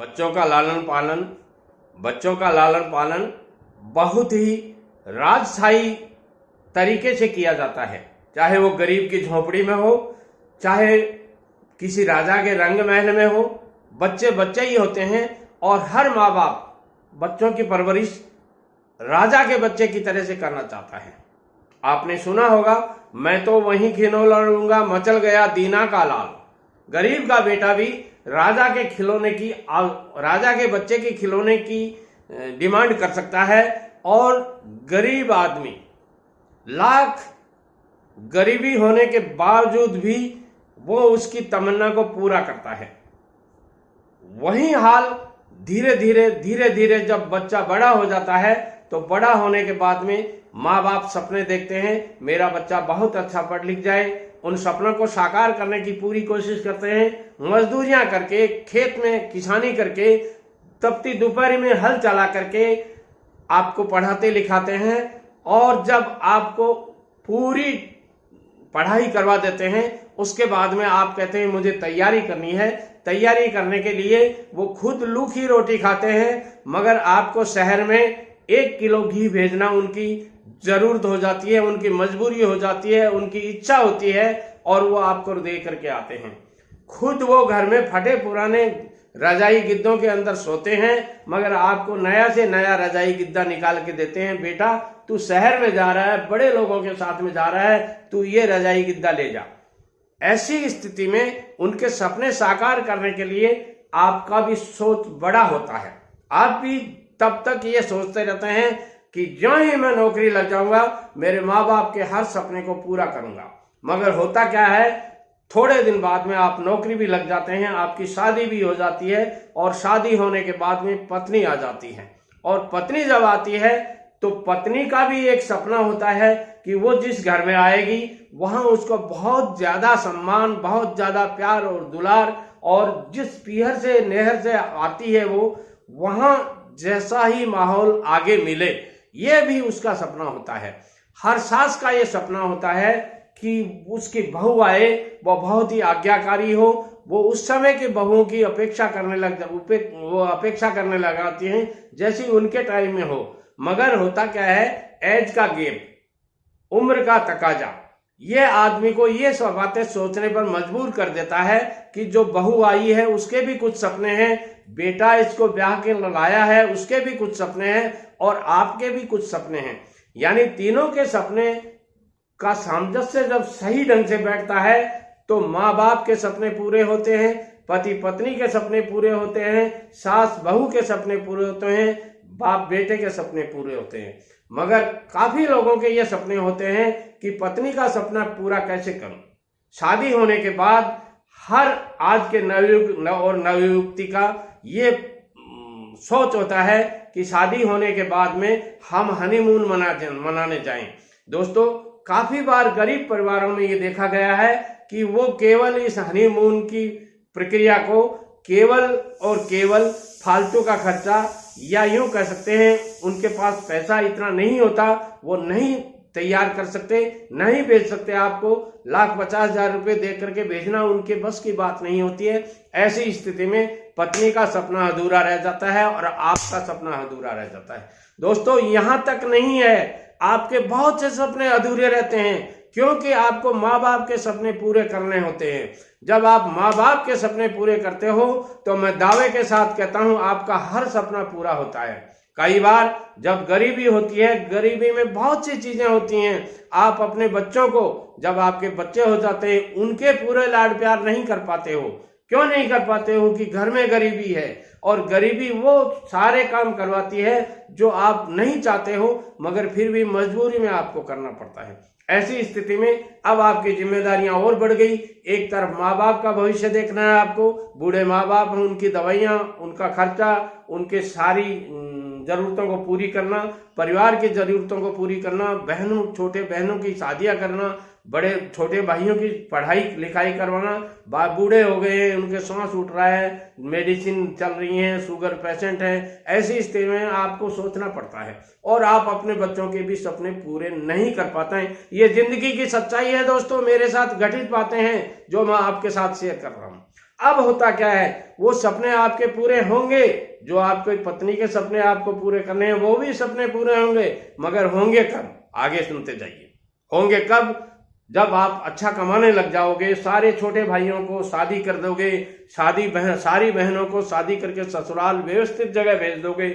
बच्चों का लालन पालन बहुत ही राजशाही तरीके से किया जाता है। चाहे वो गरीब की झोपड़ी में हो, चाहे किसी राजा के रंग महल में हो, बच्चे बच्चे ही होते हैं। और हर माँ बाप बच्चों की परवरिश राजा के बच्चे की तरह से करना चाहता है। आपने सुना होगा, मैं तो वहीं खिलौना लूंगा, मचल गया दीना का लाल। गरीब का बेटा भी राजा के बच्चे के खिलौने की डिमांड कर सकता है, और गरीब आदमी लाख गरीबी होने के बावजूद भी वो उसकी तमन्ना को पूरा करता है। वही हाल धीरे धीरे जब बच्चा बड़ा हो जाता है, तो बड़ा होने के बाद में माँ बाप सपने देखते हैं, मेरा बच्चा बहुत अच्छा पढ़ लिख जाए। उन सपनों को साकार करने की पूरी कोशिश करते हैं। मजदूरियां करके, खेत में किसानी करके, तपती दोपहर में हल चला करके आपको पढ़ाते लिखाते हैं, और जब आपको पूरी पढ़ाई करवा देते हैं, उसके बाद में आप कहते हैं मुझे तैयारी करनी है। तैयारी करने के लिए वो खुद लूखी रोटी खाते हैं, मगर आपको शहर में 1 किलो घी भेजना उनकी जरूरत हो जाती है, उनकी मजबूरी हो जाती है, उनकी इच्छा होती है, और वो आपको दे करके आते हैं। खुद वो घर में फटे पुराने रजाई गिद्धों के अंदर सोते हैं, मगर आपको नया से नया रजाई गिद्दा निकाल के देते हैं, बेटा तू शहर में जा रहा है, बड़े लोगों के साथ में जा रहा है, तू ये रजाई गिद्दा ले जा। ऐसी स्थिति में उनके सपने साकार करने के लिए आपका भी सोच बड़ा होता है। आप भी तब तक ये सोचते रहते हैं कि जो ही मैं नौकरी लग जाऊंगा, मेरे माँ बाप के हर सपने को पूरा करूंगा। मगर होता क्या है, थोड़े दिन बाद में आप नौकरी भी लग जाते हैं, आपकी शादी भी हो जाती है, और शादी होने के बाद में पत्नी आ जाती है। और पत्नी जब आती है तो पत्नी का भी एक सपना होता है कि वो जिस घर में आएगी वहां उसको बहुत ज्यादा सम्मान, बहुत ज्यादा प्यार और दुलार, और जिस पीहर से नहर से आती है वो वहां जैसा ही माहौल आगे मिले, ये भी उसका सपना होता है। हर सास का ये सपना होता है कि उसकी बहू आए, वो बहुत ही आज्ञाकारी हो, वो उस समय के बहुओं की अपेक्षा करने लगाती हैं जैसी उनके टाइम में हो। मगर होता क्या है, एज का गैप, उम्र का तकाजा, ये आदमी को ये सब बातें सोचने पर मजबूर कर देता है कि जो बहू आई है उसके भी कुछ सपने हैं, बेटा इसको ब्याह के लाया है उसके भी कुछ सपने हैं, और आपके भी कुछ सपने हैं। यानी तीनों के सपने का सामंजस्य जब सही ढंग से बैठता है तो माँ बाप के सपने पूरे होते हैं, पति पत्नी के सपने पूरे होते हैं, सास बहू के सपने पूरे होते हैं, बाप बेटे के सपने पूरे होते हैं। मगर काफी लोगों के ये सपने होते हैं कि पत्नी का सपना पूरा कैसे करूं। शादी होने के बाद हर आज के नवयुवती का ये सोच होता है कि शादी होने के बाद में हम हनीमून मनाने जाएं। दोस्तों, काफी बार गरीब परिवारों में ये देखा गया है कि वो केवल इस हनीमून की प्रक्रिया को केवल और केवल फालतू का खर्चा, या यूं कह सकते हैं उनके पास पैसा इतना नहीं होता, वो नहीं तैयार कर सकते, नहीं बेच सकते। आपको 1,50,000 रुपए दे करके भेजना उनके बस की बात नहीं होती है। ऐसी स्थिति में पत्नी का सपना अधूरा रह जाता है और आपका सपना अधूरा रह जाता है। दोस्तों, यहां तक नहीं है, आपके बहुत से सपने अधूरे रहते हैं, क्योंकि आपको माँ बाप के सपने पूरे करने होते हैं। जब आप माँ बाप के सपने पूरे करते हो तो मैं दावे के साथ कहता हूं आपका हर सपना पूरा होता है। कई बार जब गरीबी होती है, गरीबी में बहुत सी चीजें होती हैं, आप अपने बच्चों को, जब आपके बच्चे हो जाते हैं, उनके पूरे लाड प्यार नहीं कर पाते हो। क्यों नहीं कर पाते हो? कि घर में गरीबी है, और गरीबी वो सारे काम करवाती है जो आप नहीं चाहते हो, मगर फिर भी मजबूरी में आपको करना पड़ता है। ऐसी स्थिति में अब आपकी जिम्मेदारियां और बढ़ गई। एक तरफ माँ बाप का भविष्य देखना है आपको, बूढ़े माँ बाप हैं, उनकी दवाइयाँ, उनका खर्चा, उनके सारी जरूरतों को पूरी करना, परिवार की जरूरतों को पूरी करना, छोटे बहनों की शादियां करना, बड़े छोटे भाइयों की पढ़ाई लिखाई करवाना, बाप बूढ़े हो गए हैं, उनके सांस उठ रहा है, मेडिसिन चल रही है, शुगर पेशेंट है। ऐसी स्थिति में आपको सोचना पड़ता है, और आप अपने बच्चों के भी सपने पूरे नहीं कर पाते हैं। ये जिंदगी की सच्चाई है दोस्तों, मेरे साथ घटित बातें हैं जो मैं आपके साथ शेयर कर रहा हूँ। अब होता क्या है, वो सपने आपके पूरे होंगे, जो आपकी पत्नी के सपने आपको पूरे करने हैं वो भी सपने पूरे होंगे, मगर होंगे कब, आगे सुनते जाइए। होंगे कब, जब आप अच्छा कमाने लग जाओगे, सारे छोटे भाइयों को शादी कर दोगे, सारी बहनों को शादी करके ससुराल व्यवस्थित जगह भेज दोगे।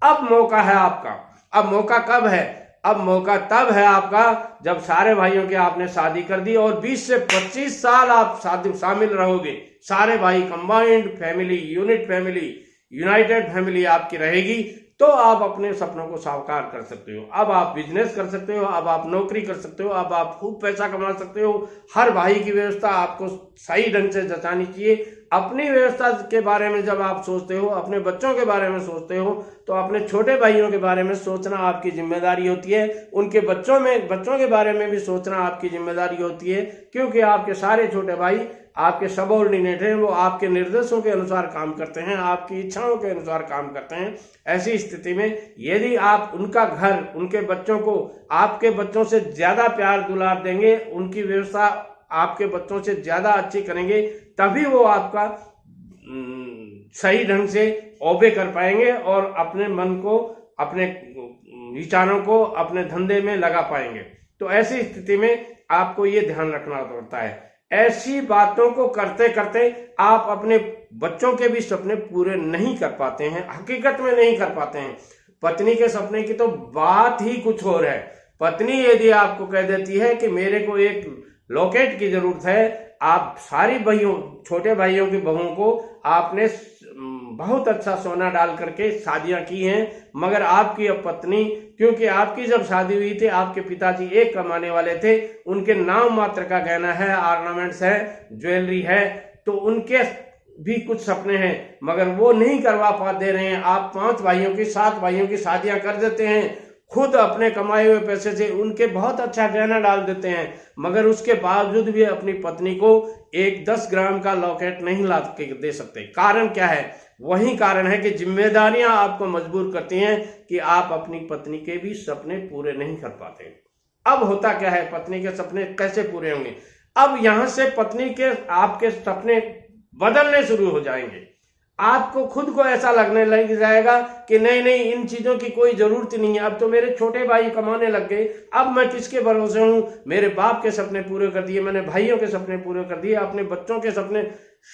अब मौका है आपका। अब मौका कब है, अब मौका तब है आपका जब सारे भाइयों की आपने शादी कर दी और 20 से 25 साल आप शामिल रहोगे। सारे भाई combined family, unit family, United family आपकी रहेगी, तो आप अपने सपनों को साकार कर सकते हो। अब आप बिजनेस कर सकते हो, अब आप नौकरी कर सकते हो, अब आप खूब पैसा कमा सकते हो। हर भाई की व्यवस्था आपको सही ढंग से जचानी चाहिए। अपनी व्यवस्था के बारे में जब आप सोचते हो, अपने बच्चों के बारे में सोचते हो, तो अपने छोटे भाइयों के बारे में सोचना आपकी जिम्मेदारी होती है। उनके बच्चों के बारे में भी सोचना आपकी जिम्मेदारी होती है, क्योंकि आपके सारे छोटे भाई आपके सबऑर्डिनेट हैं, वो आपके निर्देशों के अनुसार काम करते हैं, आपकी इच्छाओं के अनुसार काम करते हैं। ऐसी स्थिति में यदि आप उनका घर, उनके बच्चों को आपके बच्चों से ज्यादा प्यार दुलार देंगे, उनकी व्यवस्था आपके बच्चों से ज्यादा अच्छी करेंगे, तभी वो आपका सही ढंग से ओबे कर पाएंगे और अपने मन को, अपने विचारों को अपने धंधे में लगा पाएंगे। तो ऐसी स्थिति में आपको ये ध्यान रखना पड़ता है। ऐसी बातों को करते करते आप अपने बच्चों के भी सपने पूरे नहीं कर पाते हैं, हकीकत में नहीं कर पाते हैं। पत्नी के सपने की तो बात ही कुछ और है। पत्नी यदि आपको कह देती है कि मेरे को एक लॉकेट की जरूरत है, आप सारी छोटे भाइयों की बहुओं को आपने बहुत अच्छा सोना डाल करके शादियां की हैं, मगर आपकी अब पत्नी, क्योंकि आपकी जब शादी हुई थी आपके पिताजी एक कमाने वाले थे, उनके नाम मात्र का गहना है, ऑर्नामेंट्स है, ज्वेलरी है, तो उनके भी कुछ सपने हैं, मगर वो नहीं करवा पा दे रहे हैं। आप 5 भाइयों की 7 भाइयों की शादियां कर देते हैं, खुद अपने कमाए हुए पैसे से उनके बहुत अच्छा गहना डाल देते हैं, मगर उसके बावजूद भी अपनी पत्नी को एक 10 ग्राम का लॉकेट नहीं ला के दे सकते। कारण क्या है? वही कारण है कि जिम्मेदारियां आपको मजबूर करती हैं कि आप अपनी पत्नी के भी सपने पूरे नहीं कर पाते। अब होता क्या है, पत्नी के सपने कैसे पूरे होंगे? अब यहां से पत्नी के आपके सपने बदलने शुरू हो जाएंगे। आपको खुद को ऐसा लगने लग जाएगा कि नहीं नहीं, इन चीजों की कोई जरूरत नहीं है, अब तो मेरे छोटे भाई कमाने लग गए, अब मैं किसके भरोसे हूं? मेरे बाप के सपने पूरे कर दिए, मैंने भाइयों के सपने पूरे कर दिए, अपने बच्चों के सपने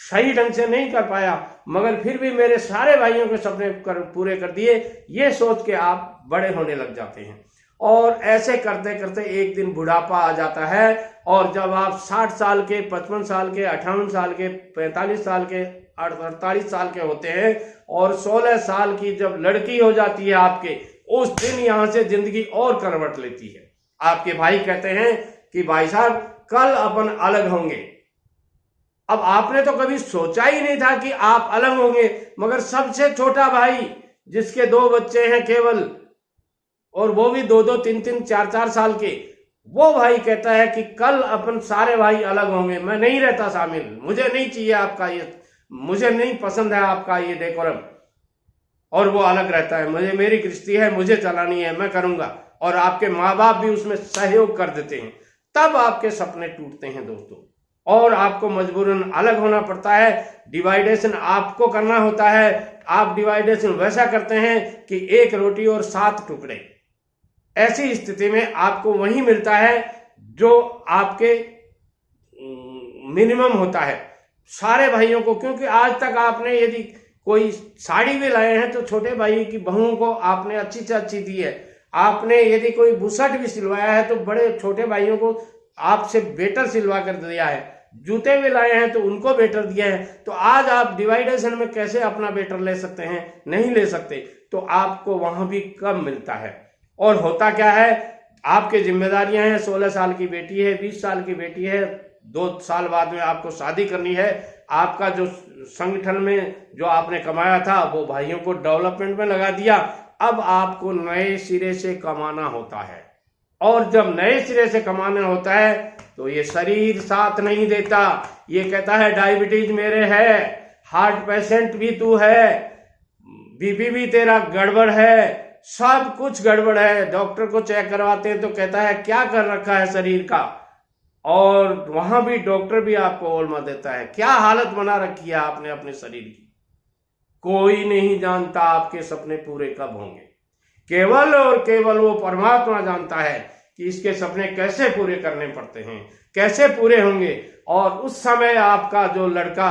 सही ढंग से नहीं कर पाया, मगर फिर भी मेरे सारे भाइयों के सपने पूरे कर दिए। ये सोच के आप बड़े होने लग जाते हैं और ऐसे करते करते एक दिन बुढ़ापा आ जाता है और जब आप 60 साल के, 55 साल के, 58 साल के, 45 साल के, 48 साल के होते हैं और 16 साल की जब लड़की हो जाती है आपके, उस दिन यहां से जिंदगी और करवट लेती है। आपके भाई कहते हैं कि भाई साहब कल अपन अलग होंगे। अब आपने तो कभी सोचा ही नहीं था कि आप अलग होंगे, मगर सबसे छोटा भाई जिसके 2 बच्चे हैं केवल, और वो भी 2-2, 3-3, 4-4 साल के, वो भाई कहता है कि कल अपन सारे भाई अलग होंगे, मैं नहीं रहता शामिल, मुझे नहीं चाहिए आपका ये, मुझे नहीं पसंद है आपका ये डेकोरम, और वो अलग रहता है। मेरी गृहस्थी है, मुझे चलानी है, मैं करूंगा, और आपके माँ बाप भी उसमें सहयोग कर देते हैं। तब आपके सपने टूटते हैं दोस्तों, और आपको मजबूरन अलग होना पड़ता है। डिवाइडेशन आपको करना होता है। आप डिवाइडेशन वैसा करते हैं कि 1 रोटी और 7 टुकड़े। ऐसी स्थिति में आपको वही मिलता है जो आपके मिनिमम होता है सारे भाइयों को, क्योंकि आज तक आपने यदि कोई साड़ी भी लाए हैं तो छोटे भाई की बहुओं को आपने अच्छी से अच्छी दी है। आपने यदि कोई बुशर्ट भी सिलवाया है तो बड़े छोटे भाइयों को आपसे बेटर सिलवा कर दिया है। जूते भी लाए हैं तो उनको बेटर दिया है। तो आज आप डिवाइडेशन में कैसे अपना बेटर ले सकते हैं? नहीं ले सकते। तो आपको वहां भी कम मिलता है। और होता क्या है, आपकी जिम्मेदारियां हैं। 16 साल की बेटी है, 20 साल की बेटी है, 2 साल बाद में आपको शादी करनी है। आपका जो संगठन में जो आपने कमाया था वो भाइयों को डेवलपमेंट में लगा दिया। अब आपको नए सिरे से कमाना होता है, और जब नए सिरे से कमाना होता है तो ये शरीर साथ नहीं देता। ये कहता है डायबिटीज मेरे है, हार्ट पेशेंट भी तू है, बीपी भी तेरा गड़बड़ है, सब कुछ गड़बड़ है। डॉक्टर को चेक करवाते हैं तो कहता है क्या कर रखा है शरीर का, और वहां भी डॉक्टर भी आपको ओल्मा देता है। क्या हालत बना रखी है आपने अपने शरीर की। कोई नहीं जानता आपके सपने पूरे कब होंगे, केवल और केवल वो परमात्मा जानता है कि इसके सपने कैसे पूरे करने पड़ते हैं, कैसे पूरे होंगे। और उस समय आपका जो लड़का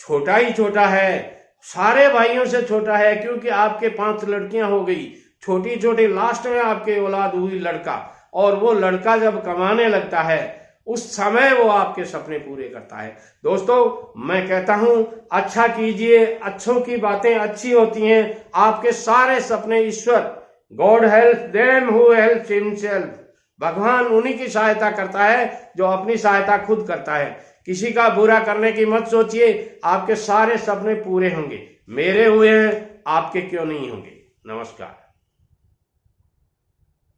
छोटा ही छोटा है, सारे भाइयों से छोटा है, क्योंकि आपके 5 लड़कियां हो गई, छोटी छोटी, लास्ट में आपके औलाद हुई लड़का। और वो लड़का जब कमाने लगता है उस समय वो आपके सपने पूरे करता है। दोस्तों मैं कहता हूं अच्छा कीजिए, अच्छों की बातें अच्छी होती हैं। आपके सारे सपने ईश्वर, God help them who help himself, भगवान उन्हीं की सहायता करता है जो अपनी सहायता खुद करता है। किसी का बुरा करने की मत सोचिए, आपके सारे सपने पूरे होंगे। मेरे हुए हैं, आपके क्यों नहीं होंगे। नमस्कार।